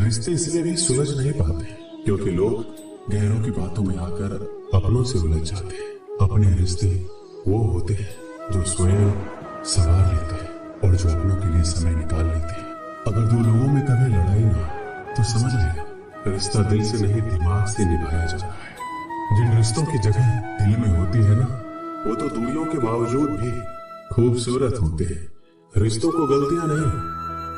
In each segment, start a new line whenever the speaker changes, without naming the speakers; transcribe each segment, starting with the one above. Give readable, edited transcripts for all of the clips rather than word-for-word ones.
रिश्ते इसलिए भी सुलझ नहीं पाते क्योंकि लोग गहरों की बातों में आकर अपनों से उलझ जाते हैं। अपने रिश्ते वो होते हैं जो स्वयं संवार लेते हैं और जो अपनों के लिए समय निकाल लेते हैं। अगर दो लोगों में कभी लड़ाई ना तो समझ लेना रिश्ता दिल से नहीं दिमाग से निभाया जा रहा है। जिन रिश्तों की जगह दिल में होती है ना, वो तो दूरियों के बावजूद भी खूबसूरत होते हैं। रिश्तों को गलतियां नहीं,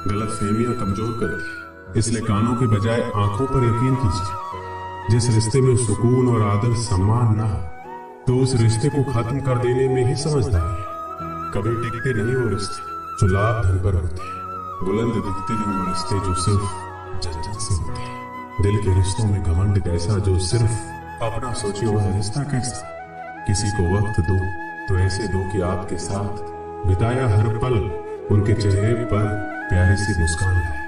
गलतफहमियां कमजोर करती है। इसलिए कानों के बजाय आंखों पर यकीन कीजिए। जिस रिश्ते में सुकून और आदर सम्मान ना हो तो उस रिश्ते को खत्म कर देने में ही समझदारी है। कभी टिकते नहीं वो रिश्ते जो लाभ धन पर होते हैं। बुलंद दिखते हैं वो रिश्ते जो सिर्फ जन्नत से होते हैं। दिल के रिश्तों में घमंड कैसा जो सिर्फ अपना सोचे हुआ रिश्ता कैसा। किसी को वक्त दो तो ऐसे दो कि आपके साथ बिताया हर पल उनके चेहरे पर प्यारी सी मुस्कान है।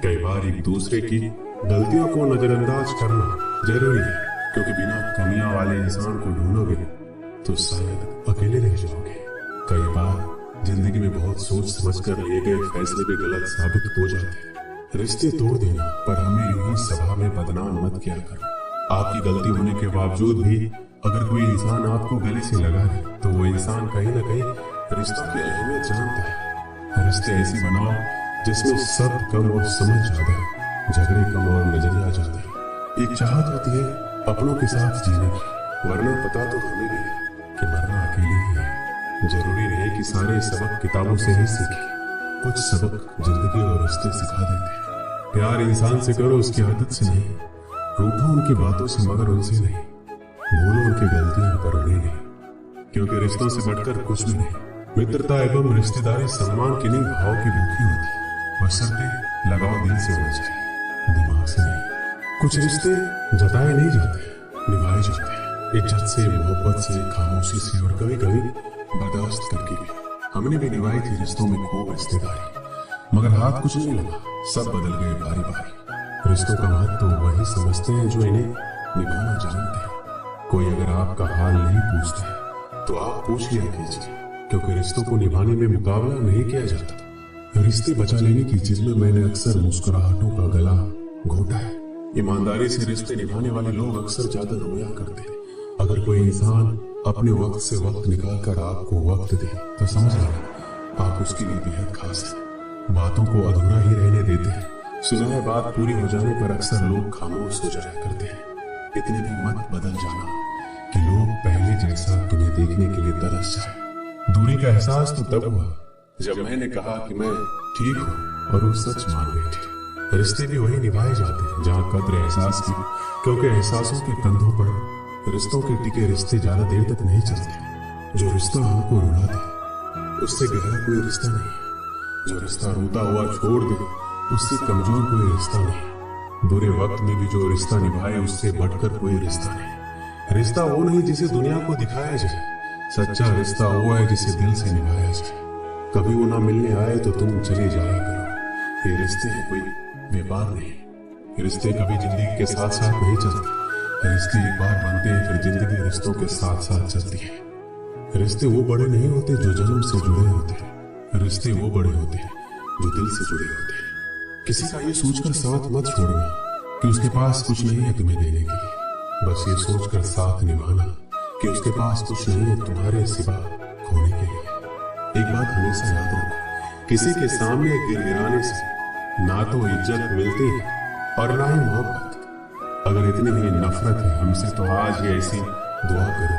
कई बार एक दूसरे की गलतियों को नजरअंदाज करना जरूरी है, क्योंकि बिना कमियां वाले इंसान को ढूंढोगे तो शायद अकेले रह जाओगे। कई बार जिंदगी में बहुत सोच समझ कर लिए गए फैसले भी गलत साबित हो जाते हैं। रिश्ते तोड़ देना पर हमें यूं ही सभा में बदनाम मत किया करो। आपकी गलती होने के बावजूद भी अगर कोई इंसान आपको गले से लगा है तो वो इंसान कहीं ना कहीं रिश्तों की अहमियत जानता है। रिश्ते ऐसे बनाओ जिसमें सब कम और समझ ज्यादा है, झगड़े कम और नजरिया ज्यादा है। एक चाहत होती है अपनों के साथ जीने की, वरना पता तो हमें भी है कि मरना अकेले ही है। जरूरी नहीं कि सारे सबक किताबों से ही सीखे, कुछ सबक जिंदगी और रिश्ते सिखा देते हैं। प्यार इंसान से करो उसकी आदत से नहीं, रूठो उनकी बातों से मगर उनसे नहीं, भूलो उनकी गलतियों पर उन्हें नहीं, क्योंकि रिश्तों से बढ़कर कुछ भी नहीं। मित्रता एवं रिश्तेदारी सम्मान की नहीं भाव की भूखी होती है। बशर्ते लगाव दिल से होना चाहिए, दिमाग से नहीं। कुछ रिश्ते जताए नहीं जाते, निभाए जाते हैं। इज्जत से, मोहब्बत से, खामोशी से और कभी कभी बर्दाश्त करके भी। हमने भी निभाई थी रिश्तों में खूब रिश्तेदारी, मगर हाथ कुछ नहीं लगा, सब बदल गए बारी बारी। रिश्तों का महत्व तो वही समझते हैं जो इन्हें निभाना जानते हैं। कोई अगर आपका हाल नहीं पूछता है तो आप पूछ लिया कीजिए, क्योंकि रिश्तों को निभाने में मुकाबला नहीं किया जाता। रिश्ते बचा लेने की चीज में मैंने अक्सर मुस्कुराहटों का गला घोटा है। ईमानदारी से रिश्ते निभाने वाले लोग अक्सर ज्यादा रोया करते हैं। अगर कोई इंसान अपने वक्त से वक्त निकाल कर आपको वक्त दे तो समझ लेना आप उसके लिए बेहद खास है। बातों को अधूरा ही रहने देते हैं। सुना है बात पूरी हो जाने पर अक्सर लोग खामोश हो जाया करते हैं। इतने भी मत बदल जाना कि लोग पहले जैसा तुम्हें देखने के लिए तरस जाए। दूरी का एहसास तो तब हुआ जब मैंने कहा कि मैं ठीक हूँ और वो सच मान गई थी। रिश्ते भी वही निभाए जाते हैं जहाँ कद्र एहसास की, क्योंकि एहसासों के कंधों पर रिश्तों के टिके रिश्ते ज्यादा देर तक नहीं चलते। जो रिश्ता हमको रुला दे उससे गहरा कोई रिश्ता नहीं है। जो रिश्ता रोता हुआ छोड़ दे उससे कमजोर कोई रिश्ता नहीं। बुरे वक्त में भी जो रिश्ता निभाए उससे बढ़कर कोई रिश्ता नहीं। रिश्ता वो नहीं जिसे दुनिया को दिखाया जाए, सच्चा रिश्ता वो है जिसे दिल से निभाया जाए। कभी वो ना मिलने आए तो तुम चले जाया करो। ये रिश्ते हैं कोई व्यापार नहीं। रिश्ते कभी जिंदगी के साथ साथ नहीं चलते। रिश्ते एक बार बनते हैं फिर जिंदगी रिश्तों के साथ साथ चलती है। रिश्ते वो बड़े नहीं होते जो जन्म से जुड़े होते हैं, रिश्ते वो बड़े होते हैं जो दिल से जुड़े होते हैं। किसी का ये सोचकर साथ मत छोड़ना कि उसके पास कुछ नहीं है तुम्हें देने के लिए, बस ये सोचकर साथ निभाना कि उसके पास कुछ नहीं है तुम्हारे सिवा खोने के लिए। एक बात हमेशा याद रखो, किसी के सामने गिड़गिड़ाने से ना तो इज्जत मिलती है और ना ही मोहब्बत। अगर इतनी ही नफरत है हमसे तो आज ही ऐसी दुआ करो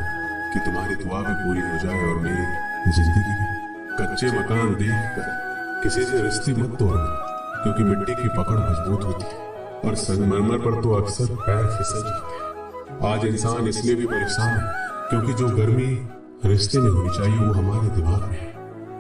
कि तुम्हारी दुआ भी पूरी हो जाए और मेरी जिंदगी भी। कच्चे मकान देखकर किसी से रिश्ते मत तोड़ना, क्योंकि मिट्टी की पकड़ मजबूत होती है और संगमरमर पर तो अक्सर पैर फिसल जाते हैं। आज इंसान इसलिए भी परेशान है क्योंकि जो गर्मी रिश्ते में होनी चाहिए वो हमारे दिमाग में है।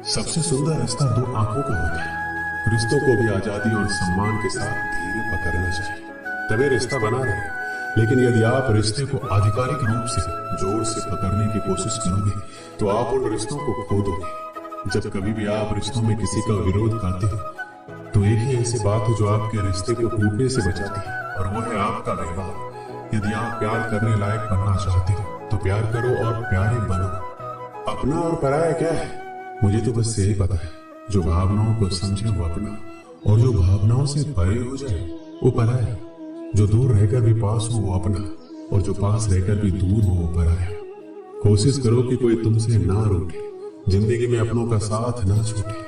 सबसे सुंदर रिश्ता दो आंखों का होता है। रिश्तों को भी आजादी और सम्मान के साथ धीरे पकड़ना चाहिए, तभी रिश्ता बना रहे। लेकिन यदि आप रिश्ते को आधिकारिक रूप से जोर से पकड़ने की कोशिश करोगे तो आप उन रिश्तों को खो दोगे। जब कभी भी आप रिश्तों में किसी का विरोध करते हैं तो एक ही ऐसी बात है जो आपके रिश्ते को टूटने से बचाती है, और वो है आपका व्यवहार। यदि आप प्यार करने लायक बनना चाहते हो तो प्यार करो और प्यारे बनो। अपना और पराया क्या है, मुझे तो बस यही पता है, जो भावनाओं को समझे वो अपना, और जो भावनाओं से परे हो जाए वो पराया, जो दूर रहकर भी पास हो वो अपना, और जो पास रहकर भी दूर हो वो पराया। कोशिश करो कि कोई तुमसे ना रूठे, जिंदगी में अपनों का साथ ना छूटे।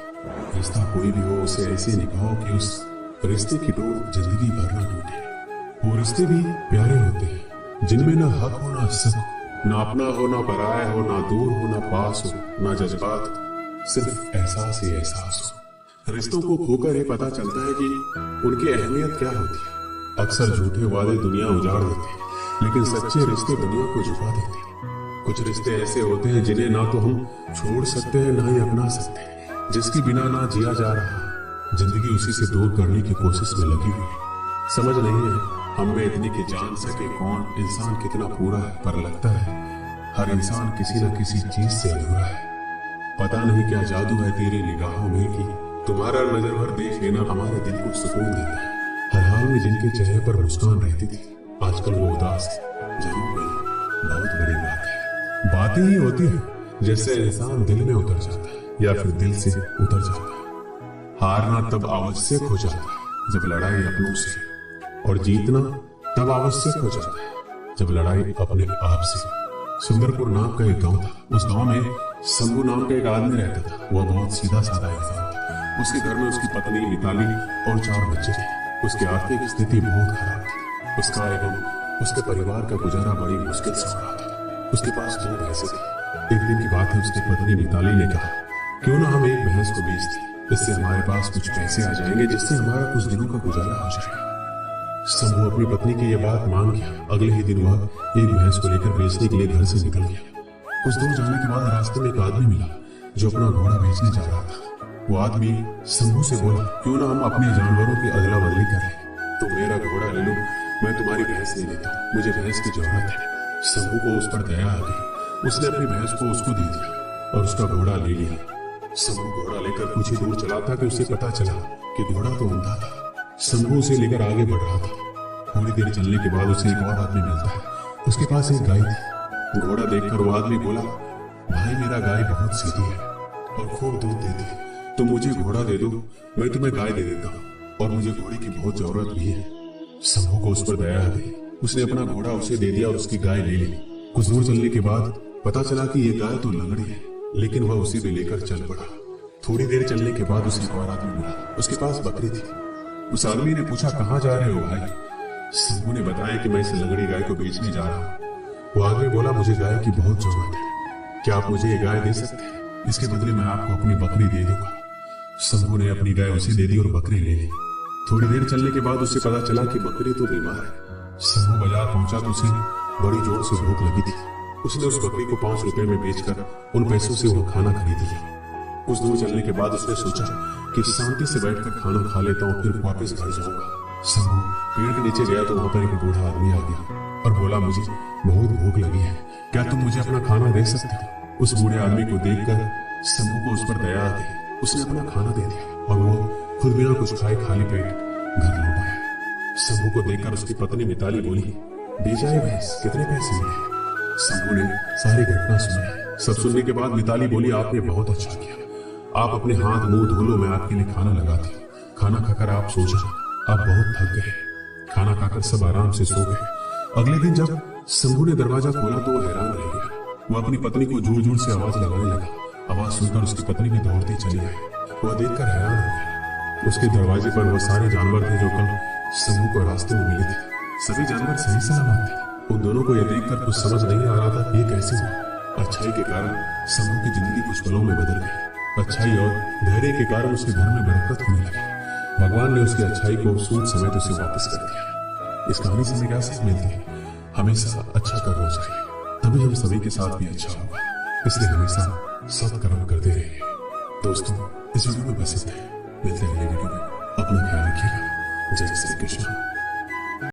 रिश्ता कोई भी हो उसे ऐसे निभाओ कि उस रिश्ते की डोर जिंदगी भर ना टूटे। वो रिश्ते भी प्यारे होते हैं जिनमें ना हक हो ना सक, ना अपना हो ना पराया हो, ना दूर हो ना पास हो, ना जज्बात हो, सिर्फ एहसास ही एहसास हो। रिश्तों को खोकर ये पता चलता है कि उनकी अहमियत क्या होती है। अक्सर झूठे वादे दुनिया उजाड़ देते हैं, लेकिन सच्चे रिश्ते दुनिया को झुका देते हैं। कुछ रिश्ते ऐसे होते हैं जिन्हें ना तो हम छोड़ सकते हैं ना ही अपना सकते हैं, जिसके बिना ना जिया जा रहा, जिंदगी उसी से दूर करने की कोशिश में लगी हुई है। समझ नहीं है हम में इतनी कि जान सके कौन इंसान कितना पूरा है, पर लगता है हर इंसान किसी न किसी चीज से अधूरा है। पता नहीं क्या जादू है तेरी निगाहों में कि तुम्हारा नजर भर देख लेना हमारे दिल को सुकून देता है। हर हाल में जिनके चेहरे पर मुस्कान रहती थी, आजकल वो उदास है। जरूर कोई बहुत बड़ी बात है। बातें ही होती है जैसे इंसान दिल में उतर जाता है या फिर दिल से उतर जाता है। हारना तब आवश्यक हो जाता है जब लड़ाई अपनों से, और जीतना तब आवश्यक हो जाता है जब लड़ाई अपने आप से। सुंदरपुर नाम का एक गांव था। उस गांव में शंभू नाम का एक आदमी रहता था। वह बहुत सीधा साधा इंसान था। उसके घर में उसकी पत्नी मिताली और 4 बच्चे थे। उसकी आर्थिक स्थिति बहुत खराब थी। उसका एवं उसके परिवार का गुजारा बड़ी मुश्किल से हो रहा था। उसके पास 2 भैंसें थी। एक दिन की बात है, उसकी पत्नी मिताली ने कहा, क्यों ना हम एक भैंस को बेच दें, इससे हमारे पास कुछ पैसे आ जाएंगे जिससे हमारा कुछ दिनों का गुजारा हो जाएगा। शंभू अपनी पत्नी की यह बात मान गया। अगले ही दिन वह एक भैंस को लेकर बेचने के लिए घर से निकल गया। कुछ दूर जाने के बाद रास्ते में एक आदमी मिला जो अपना घोड़ा बेचने जा रहा था। वो आदमी शंभू से बोला, क्यों ना हम अपने जानवरों की अदला बदली करें, तो मेरा घोड़ा ले लो, मैं तुम्हारी भैंस ले लेता हूँ, मुझे भैंस की जरूरत है। शंभू को उस पर दया आ गई। उसने अपनी भैंस को उसको दे दिया और उसका घोड़ा ले लिया। शंभू घोड़ा लेकर कुछ ही दूर चला था कि उसे पता चला कि घोड़ा तो अंधा था। शंभू उसे लेकर आगे बढ़ रहा था। थोड़ी देर चलने के बाद उसे एक और आदमी मिलता है। उसके पास एक गाय थी। घोड़ा देखकर वो आदमी बोला, भाई मेरा गाय बहुत सीधी है और खूब दूध देती है, तो मुझे घोड़ा दे दो, मैं तुम्हें गाय दे देता हूँ, और मुझे घोड़े की बहुत जरूरत भी है। शंभू को उस पर दया आ गई। उसने अपना घोड़ा उसे दे दिया और उसकी गाय ले ली। कुछ दूर चलने के बाद पता चला कि ये गाय तो लंगड़ी है, लेकिन वह उसी भी लेकर चल पड़ा। थोड़ी देर चलने के बाद उसे एक और आदमी मिला। उसके पास बकरी थी। उस आदमी ने पूछा, कहाँ जा रहे हो भाई? शंभू ने बताया कि मैं इस लंगड़ी गाय को बेचने जा रहा हूँ। वो आदमी बोला, मुझे गाय की बहुत जरूरत है, क्या आप मुझे ये गाय दे सकते हैं? इसके बदले मैं आपको अपनी बकरी दे दूंगा। शंभू ने अपनी गाय उसे दे दी और बकरी ले ली। थोड़ी देर चलने के बाद उसे पता चला कि बकरी तो बीमार है। शंभू बाजार पहुंचा तो उसे बड़ी जोर से भूख लगी थी। उसने उस बकरी को 5 रुपए में बेचकर उन पैसों से वो खाना खरीद लिया। कुछ दूर चलने के बाद उसने सोचा कि शांति से बैठकर खाना खा लेता हूँ, फिर वापस घर जाऊंगा। शंभू पेड़ के नीचे गया तो वहां पर एक बूढ़ा आदमी आ गया और बोला, मुझे बहुत भूख लगी है, क्या तुम मुझे अपना खाना दे सकते हो? उस बूढ़े आदमी को देखकर शंभू को उस पर दया आ गई। उसने अपना खाना दे दिया और वो खुद बिना कुछ खाए खाली पेट घर लौट आया। शंभू को देखकर उसकी पत्नी मिताली बोली, बेचा ये भैंस, कितने पैसे मिले? शंभू ने सारी घटना सुनी। सब सुनने के बाद मिताली बोली, आपने बहुत अच्छा किया, आप अपने हाथ मुंह धो लो, मैं आपके लिए खाना लगाती हूँ। खाना खाकर आप सो जाओ, आप बहुत थक गए। खाना खाकर सब आराम से सो गए। अगले दिन जब शंभू ने दरवाजा खोला तो वो हैरान रह गया। वो अपनी पत्नी को जोर जोर से आवाज लगाने लगा। आवाज सुनकर उसकी पत्नी भी दौड़ती चली आई। वह देखकर हैरान हो गया। उसके दरवाजे पर वो सारे जानवर थे जो कल शंभू को रास्ते में मिले थे। सभी जानवर सही सलामत थे। उन दोनों को यह देखकर कुछ समझ नहीं आ रहा था कि ये कैसे हुआ। अच्छाई के कारण शंभू की जिंदगी कुछ पलों में बदल गई। अच्छाई और धैर्य के कारण उसके घर में बरकत होने लगी। भगवान ने उसकी अच्छाई को सूद समेत उसे वापस कर दिया। इस कहानी से हमें क्या सीख मिलती है? हमेशा अच्छा करना चाहिए, तभी हम सभी के साथ भी अच्छा होगा। इसलिए हमेशा सत्कर्म करते रहिए। दोस्तों, इस वीडियो में बस इतना है। मिलते हैं अगले वीडियो में। अपना ख्याल रखिएगा। जय श्री कृष्ण।